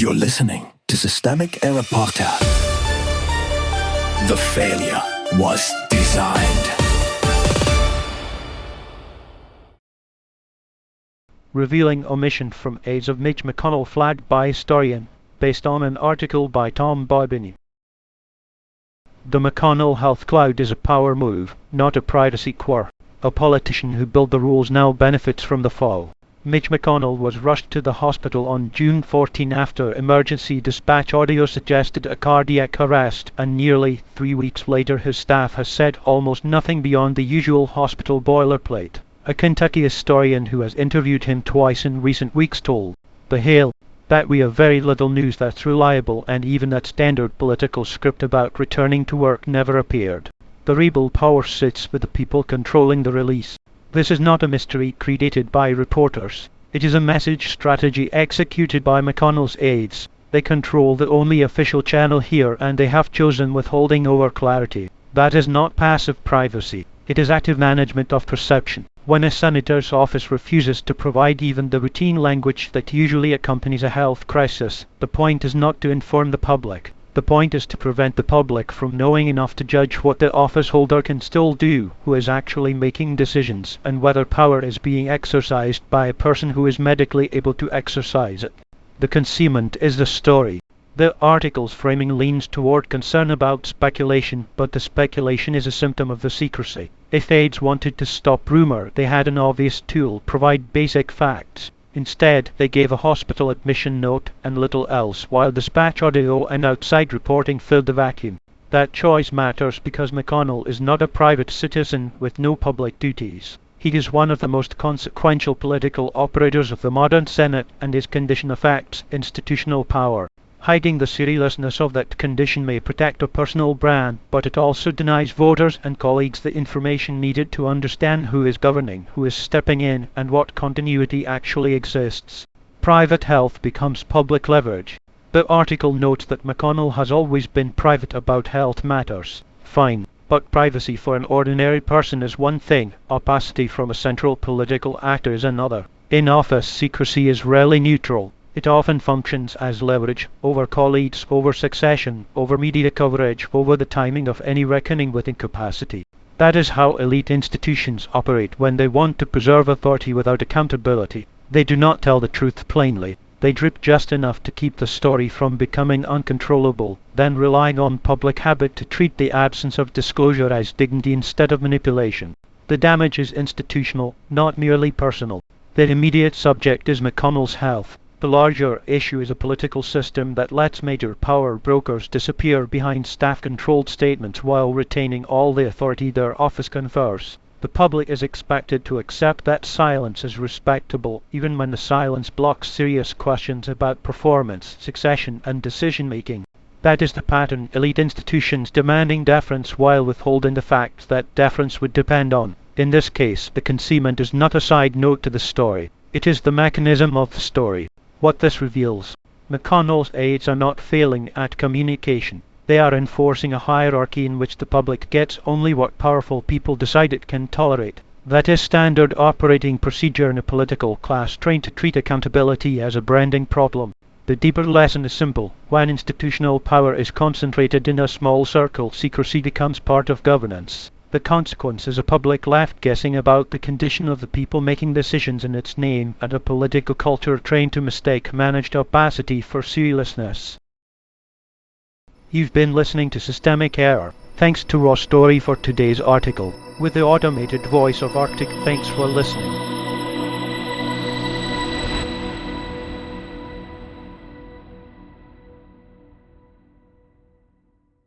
You're listening to Systemic Error Podcast. The failure was designed. Revealing omission from aides of Mitch McConnell flagged by historian, based on an article by Tom Bobini. The McConnell health cloud is a power move, not a privacy quirk. A politician who built the rules now benefits from the fall. Mitch McConnell was rushed to the hospital on June 14 after emergency dispatch audio suggested a cardiac arrest, and nearly 3 weeks later his staff has said almost nothing beyond the usual hospital boilerplate. A Kentucky historian who has interviewed him twice in recent weeks told The Hill that we have very little news that's reliable, and even that standard political script about returning to work never appeared. The rebel power sits with the people controlling the release. This is not a mystery created by reporters. It is a message strategy executed by McConnell's aides. They control the only official channel here, and they have chosen withholding over clarity. That is not passive privacy. It is active management of perception. When a senator's office refuses to provide even the routine language that usually accompanies a health crisis, the point is not to inform the public. The point is to prevent the public from knowing enough to judge what the office holder can still do, who is actually making decisions, and whether power is being exercised by a person who is medically able to exercise it. The concealment is the story. The article's framing leans toward concern about speculation, but the speculation is a symptom of the secrecy. If aides wanted to stop rumor, they had an obvious tool: provide basic facts. Instead, they gave a hospital admission note and little else, while dispatch audio and outside reporting filled the vacuum. That choice matters because McConnell is not a private citizen with no public duties. He is one of the most consequential political operators of the modern Senate, and his condition affects institutional power. Hiding the seriousness of that condition may protect a personal brand, but it also denies voters and colleagues the information needed to understand who is governing, who is stepping in, and what continuity actually exists. Private health becomes public leverage. The article notes that McConnell has always been private about health matters. Fine, but privacy for an ordinary person is one thing, opacity from a central political actor is another. In office, secrecy is rarely neutral. It often functions as leverage over colleagues, over succession, over media coverage, over the timing of any reckoning with incapacity. That is how elite institutions operate when they want to preserve authority without accountability. They do not tell the truth plainly. They drip just enough to keep the story from becoming uncontrollable, then relying on public habit to treat the absence of disclosure as dignity instead of manipulation. The damage is institutional, not merely personal. The immediate subject is McConnell's health. The larger issue is a political system that lets major power brokers disappear behind staff-controlled statements while retaining all the authority their office confers. The public is expected to accept that silence is respectable, even when the silence blocks serious questions about performance, succession, and decision-making. That is the pattern: elite institutions demanding deference while withholding the facts that deference would depend on. In this case, the concealment is not a side note to the story. It is the mechanism of the story. What this reveals: McConnell's aides are not failing at communication. They are enforcing a hierarchy in which the public gets only what powerful people decide it can tolerate. That is standard operating procedure in a political class trained to treat accountability as a branding problem. The deeper lesson is simple: when institutional power is concentrated in a small circle, secrecy becomes part of governance. The consequence is a public left guessing about the condition of the people making decisions in its name, and a political culture trained to mistake managed opacity for seriousness. You've been listening to Systemic Error. Thanks to Raw Story for today's article, with the automated voice of Arctic. Thanks for listening.